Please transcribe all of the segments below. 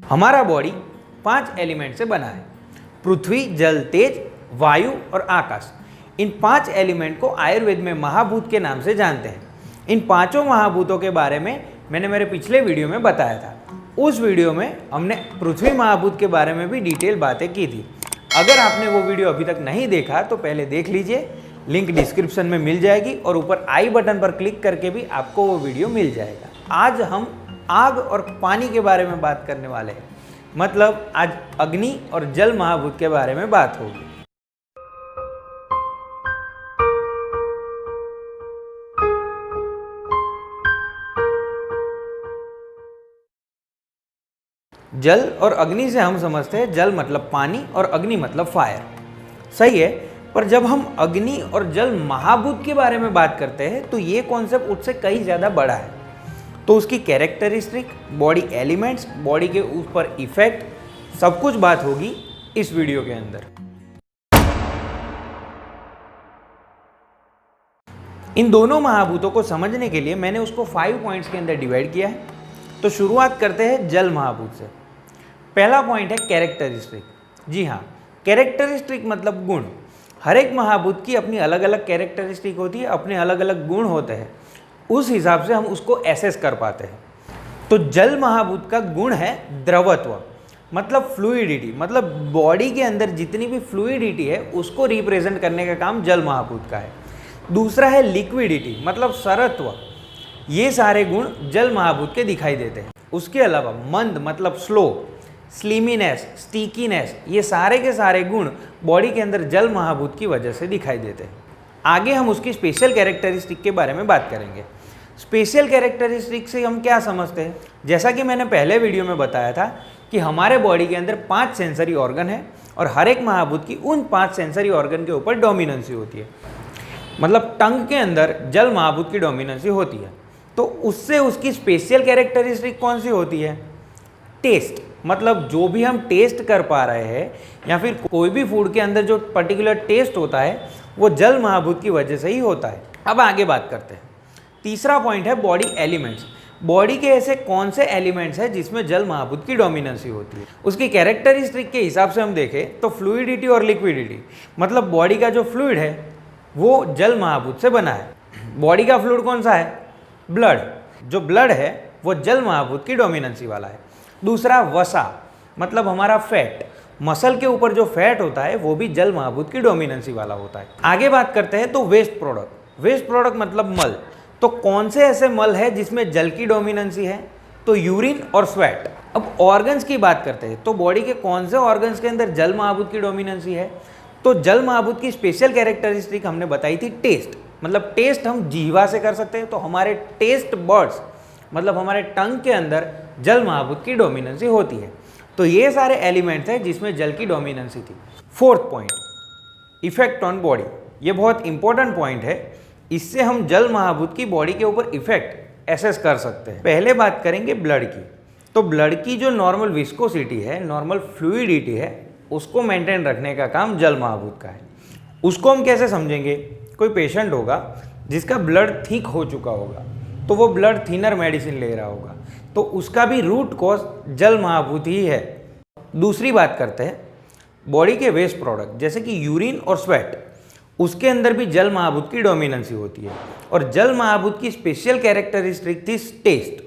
हमारा body 5 element से बना है। पृथ्वी, जल, तेज, वायु और आकाश। इन 5 एलिमेंट को आयुर्वेद में महाभूत के नाम से जानते हैं। इन पांचों महाभूतों के बारे में मैंने मेरे पिछले वीडियो में बताया था। उस वीडियो में हमने पृथ्वी महाभूत के बारे में भी डिटेल बातें की थी। अगर आपने वो वीडियो अभी तक नहीं देखा तो पहले देख लीजिए, लिंक डिस्क्रिप्शन में मिल जाएगी और ऊपर आई बटन पर क्लिक करके भी आपको वो वीडियो मिल जाएगा। आज हम आग और पानी के बारे में बात करने वाले हैं, मतलब आज अग्नि और जल महाभूत के बारे में बात होगी। जल और अग्नि से हम समझते हैं जल मतलब पानी और अग्नि मतलब फायर। सही है, पर जब हम अग्नि और जल महाभूत के बारे में बात करते हैं तो ये कॉन्सेप्ट उससे कहीं ज़्यादा बड़ा है। तो उसकी कैरेक्टरिस्टिक, बॉडी एलिमेंट्स, बॉडी के ऊपर इफेक्ट, सब कुछ बात होगी इस वीडियो के अंदर। इन दोनों महाभूतों को समझने के लिए मैंने उसको 5 पॉइंट्स के अंदर डिवाइड किया है। तो शुरुआत करते हैं जल महाभूत से। पहला पॉइंट है कैरेक्टरिस्टिक। जी हाँ, कैरेक्टरिस्टिक मतलब गुण। हर एक महाभूत की अपनी अलग अलग कैरेक्टरिस्टिक होती है, अपने अलग अलग गुण होते हैं। उस हिसाब से हम उसको एसेस कर पाते हैं। तो जल महाभूत का गुण है द्रवत्व, मतलब फ्लूइडिटी, मतलब बॉडी के अंदर जितनी भी फ्लूइडिटी है उसको रिप्रेजेंट करने का काम जल महाभूत का है। दूसरा है लिक्विडिटी, मतलब सरत्व। ये सारे गुण जल महाभूत के दिखाई देते हैं। उसके अलावा मंद मतलब स्लो, स्लीमीनेस, स्टिकीनेस, ये सारे के सारे गुण बॉडी के अंदर जल महाभूत की वजह से दिखाई देते हैं। आगे हम उसकी स्पेशल कैरेक्टरिस्टिक के बारे में बात करेंगे। स्पेशल कैरेक्टरिस्टिक से हम क्या समझते हैं? जैसा कि मैंने पहले वीडियो में बताया था कि हमारे बॉडी के अंदर 5 सेंसरी ऑर्गन है और हर एक महाभूत की उन 5 सेंसरी ऑर्गन के ऊपर डोमिनेंसी होती है। मतलब टंग के अंदर जल महाभूत की डोमिनेंसी होती है। तो उससे उसकी स्पेशल कैरेक्टरिस्टिक कौन सी होती है? टेस्ट, मतलब जो भी हम टेस्ट कर पा रहे हैं या फिर कोई भी फूड के अंदर जो पर्टिकुलर टेस्ट होता है वो जल महाभूत की वजह से ही होता है। अब आगे बात करते हैं। तीसरा पॉइंट है बॉडी एलिमेंट्स। बॉडी के ऐसे कौन से एलिमेंट्स हैं जिसमें जल महाभूत की डोमिनेंसी होती है? उसकी कैरेक्टरिस्टिक के हिसाब से हम देखें तो फ्लूइडिटी और लिक्विडिटी, मतलब बॉडी का जो फ्लूइड है वो जल महाभूत से बना है। बॉडी का फ्लूइड कौन सा है? ब्लड। जो ब्लड है वो जल महाभूत की डोमिनेंसी वाला है। दूसरा वसा, मतलब हमारा फैट, मसल के ऊपर जो फैट होता है वो भी जल महाभूत की डोमिनेंसी वाला होता है। आगे बात करते हैं तो वेस्ट प्रोडक्ट। वेस्ट प्रोडक्ट मतलब मल। तो कौन से ऐसे मल है जिसमें जल की डोमिनेंसी है? तो यूरिन और स्वेट। अब ऑर्गन्स की बात करते हैं तो बॉडी के कौन से ऑर्गन्स के अंदर जल महाभूत की डोमिनेंसी है? तो जल महाभूत की स्पेशल कैरेक्टरिस्टिक हमने बताई थी टेस्ट, मतलब टेस्ट हम जीवा से कर सकते हैं। तो हमारे टेस्ट बर्ड्स, मतलब हमारे टंग के अंदर जल महाभूत की डोमिनेंसी होती है। तो ये सारे एलिमेंट्स हैं जिसमें जल की डोमिनेंसी थी। Fourth point, effect on body. ये बहुत इंपॉर्टेंट पॉइंट है। इससे हम जल महाभूत की बॉडी के ऊपर इफेक्ट एसेस कर सकते हैं। पहले बात करेंगे ब्लड की। तो ब्लड की जो नॉर्मल विस्कोसिटी है, नॉर्मल फ्लूइडिटी है, उसको मेंटेन रखने का काम जल महाभूत का है। उसको हम कैसे समझेंगे? कोई पेशेंट होगा जिसका ब्लड थिक हो चुका होगा, तो वो ब्लड थिनर मेडिसिन ले रहा होगा, तो उसका भी रूट कॉज जल महाभूत ही है। दूसरी बात करते हैं बॉडी के वेस्ट प्रोडक्ट, जैसे कि यूरिन और स्वेट, उसके अंदर भी जल महाभूत की डोमिनेंसी होती है। और जल महाभूत की स्पेशल कैरेक्टरिस्टिक थी टेस्ट।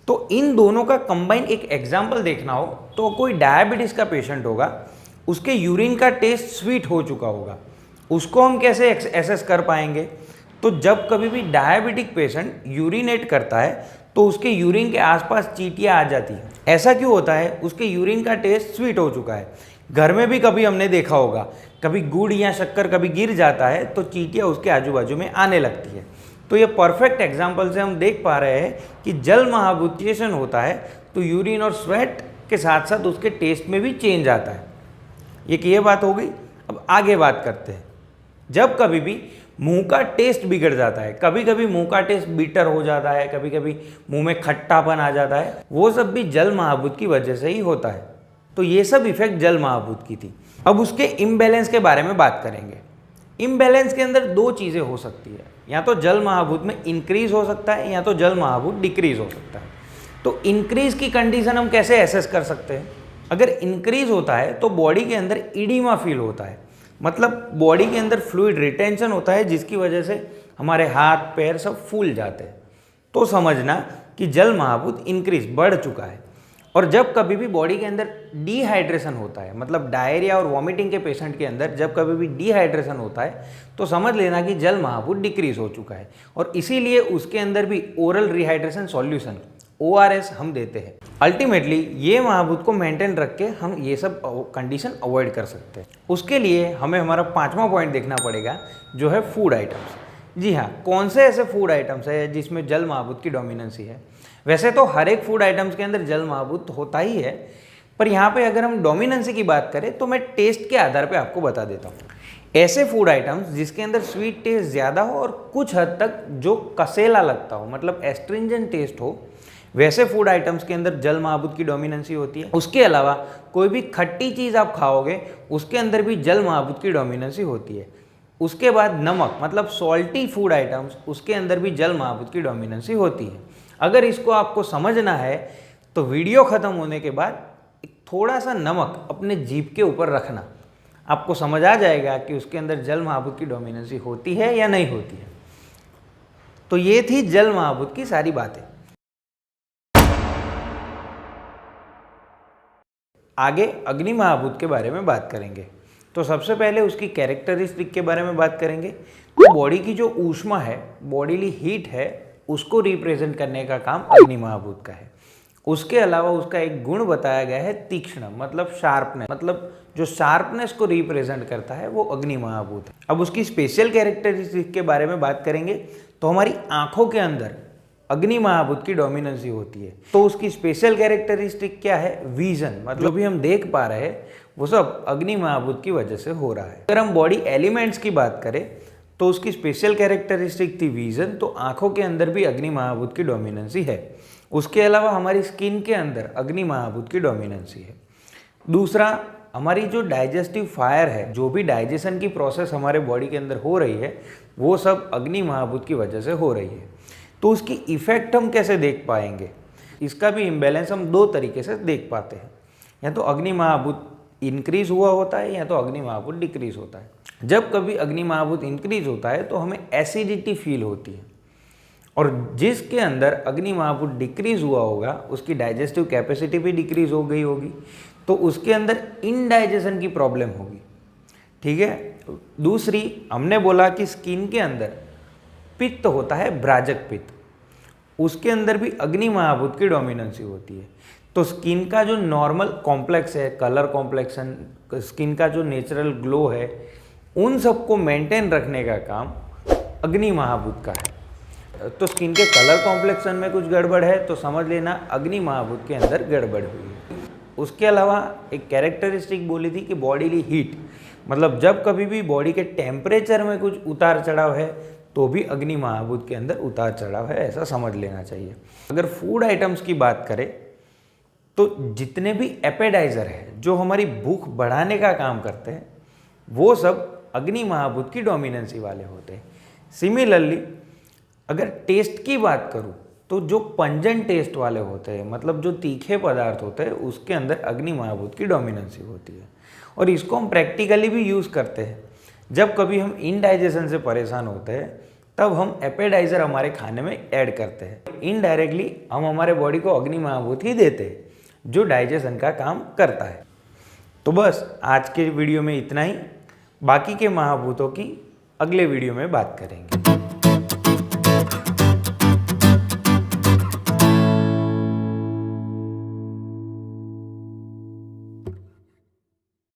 तो इन दोनों का कंबाइन एक एग्जाम्पल देखना हो तो कोई डायबिटीज़ का पेशेंट होगा, उसके यूरिन का टेस्ट स्वीट हो चुका होगा, उसको हम कैसे एसेस कर पाएंगे? तो जब कभी भी डायबिटिक पेशेंट यूरिनेट करता है तो उसके यूरिन के आसपास चींटियाँ आ जाती हैं। ऐसा क्यों होता है? उसके यूरिन का टेस्ट स्वीट हो चुका है। घर में भी कभी हमने देखा होगा, कभी गुड़ या शक्कर कभी गिर जाता है तो चींटियाँ उसके आजू बाजू में आने लगती है। तो ये परफेक्ट एग्जाम्पल से हम देख पा रहे हैं कि जल महाभूतिएशन होता है तो यूरिन और स्वेट के साथ साथ उसके टेस्ट में भी चेंज आता है। ये बात हो गई। अब आगे बात करते हैं। जब कभी भी मुंह का टेस्ट बिगड़ जाता है, कभी कभी मुंह का टेस्ट बिटर हो जाता है, कभी कभी मुंह में खट्टापन आ जाता है, वो सब भी जल महाभूत की वजह से ही होता है। तो ये सब इफेक्ट जल महाभूत की थी। अब उसके इम्बैलेंस के बारे में बात करेंगे। इम्बैलेंस के अंदर 2 चीज़ें हो सकती है, या तो जल महाभूत में इंक्रीज हो सकता है या तो जल महाभूत डिक्रीज हो सकता है। तो इंक्रीज की कंडीशन हम कैसे एसेस कर सकते हैं? अगर इंक्रीज होता है तो बॉडी के अंदर इडीमा फील होता है, मतलब बॉडी के अंदर फ्लूइड रिटेंशन होता है, जिसकी वजह से हमारे हाथ पैर सब फूल जाते हैं। तो समझना कि जल महाभूत इंक्रीज बढ़ चुका है। और जब कभी भी बॉडी के अंदर डिहाइड्रेशन होता है, मतलब डायरिया और वॉमिटिंग के पेशेंट के अंदर जब कभी भी डिहाइड्रेशन होता है, तो समझ लेना कि जल महाभूत डिक्रीज हो चुका है। और इसीलिए उसके अंदर भी ओरल रिहाइड्रेशन सॉल्यूशन ORS हम देते हैं। अल्टीमेटली ये महाभूत को मेंटेन रख के हम ये सब कंडीशन अवॉइड कर सकते हैं। उसके लिए हमें हमारा 5वां पॉइंट देखना पड़ेगा, जो है फूड आइटम्स। जी हाँ, कौन से ऐसे फूड आइटम्स है जिसमें जल महाभूत की डोमिनेंसी है? वैसे तो हर एक फूड आइटम्स के अंदर जल महाभूत होता ही है, पर यहाँ पे अगर हम डोमिनेंसी की बात करें तो मैं टेस्ट के आधार पे आपको बता देता हूँ। ऐसे फूड आइटम्स जिसके अंदर स्वीट टेस्ट ज़्यादा हो और कुछ हद तक जो कसेला लगता हो, मतलब एस्ट्रिंजेंट टेस्ट हो, वैसे फूड आइटम्स के अंदर जल महाभूत की डोमिनेंसी होती है। उसके अलावा कोई भी खट्टी चीज़ आप खाओगे उसके अंदर भी जल महाभूत की डोमिनेंसी होती है। उसके बाद नमक, मतलब सॉल्टी फूड आइटम्स, उसके अंदर भी जल महाभूत की डोमिनेंसी होती है। अगर इसको आपको समझना है तो वीडियो ख़त्म होने के बाद थोड़ा सा नमक अपने जीभ के ऊपर रखना, आपको समझ आ जाएगा कि उसके अंदर जल महाभूत की डोमिनेंसी होती है या नहीं होती है। तो ये थी जल महाभूत की सारी बातें। आगे अग्नि महाभूत के बारे में बात करेंगे। तो सबसे पहले उसकी कैरेक्टरिस्टिक के बारे में बात करेंगे। तो बॉडी की जो ऊष्मा है, बॉडीली हीट है, उसको रिप्रेजेंट करने का काम अग्नि महाभूत का है। उसके अलावा उसका एक गुण बताया गया है तीक्ष्ण, मतलब शार्पनेस, मतलब जो शार्पनेस को रिप्रेजेंट करता है वो अग्नि महाभूत है। अब उसकी स्पेशल कैरेक्टरिस्टिक के बारे में बात करेंगे। तो हमारी आंखों के अंदर अग्नि महाभूत की डोमिनेंसी होती है। तो उसकी स्पेशल कैरेक्टरिस्टिक क्या है? विजन, मतलब जो भी हम देख पा रहे हैं वो सब अग्नि महाभूत की वजह से हो रहा है। अगर हम बॉडी एलिमेंट्स की बात करें तो उसकी स्पेशल कैरेक्टरिस्टिक थी विजन, तो आंखों के अंदर भी अग्नि महाभूत की डोमिनेंसी है। उसके अलावा हमारी स्किन के अंदर अग्नि महाभूत की डोमिनेंसी है। दूसरा, हमारी जो डाइजेस्टिव फायर है, जो भी डाइजेशन की प्रोसेस हमारे बॉडी के अंदर हो रही है, वो सब अग्नि महाभूत की वजह से हो रही है। तो उसकी इफेक्ट हम कैसे देख पाएंगे? इसका भी इम्बैलेंस हम दो तरीके से देख पाते हैं। या तो अग्नि महाभूत इंक्रीज हुआ होता है या तो अग्नि महाभूत डिक्रीज होता है। जब कभी अग्नि महाभूत इंक्रीज होता है तो हमें एसिडिटी फील होती है, और जिसके अंदर अग्नि महाभूत डिक्रीज हुआ होगा उसकी डाइजेस्टिव कैपेसिटी भी डिक्रीज हो गई होगी, तो उसके अंदर इनडाइजेशन की प्रॉब्लम होगी। ठीक है। दूसरी, हमने बोला कि स्किन के अंदर पित्त होता है, ब्राजक पित्त, उसके अंदर भी अग्नि महाभूत की डोमिनेंसी होती है। तो स्किन का जो नॉर्मल कॉम्प्लेक्स है, कलर कॉम्प्लेक्शन, स्किन का जो नेचुरल ग्लो है, उन सबको मेंटेन रखने का काम अग्नि महाभूत का है। तो स्किन के कलर कॉम्प्लेक्शन में कुछ गड़बड़ है तो समझ लेना अग्नि महाभूत के अंदर गड़बड़ हुई है। उसके अलावा एक कैरेक्टरिस्टिक बोली थी कि बॉडीली हीट, मतलब जब कभी भी बॉडी के टेम्परेचर में कुछ उतार चढ़ाव है तो भी अग्नि महाभूत के अंदर उतार चढ़ाव है, ऐसा समझ लेना चाहिए। अगर फूड आइटम्स की बात करें तो जितने भी एपेटाइजर है जो हमारी भूख बढ़ाने का काम करते हैं, वो सब अग्नि महाभूत की डोमिनेंसी वाले होते हैं। सिमिलरली अगर टेस्ट की बात करूँ तो जो पंजन टेस्ट वाले होते हैं, मतलब जो तीखे पदार्थ होते हैं, उसके अंदर अग्नि महाभूत की डोमिनेंसी होती है। और इसको हम प्रैक्टिकली भी यूज़ करते हैं। जब कभी हम इनडाइजेशन से परेशान होते हैं तब हम एपेटाइजर हमारे खाने में ऐड करते हैं। इनडायरेक्टली हम हमारे बॉडी को अग्नि महाभूत ही देते हैं जो डाइजेशन का काम करता है। तो बस आज के वीडियो में इतना ही, बाकी के महाभूतों की अगले वीडियो में बात करेंगे।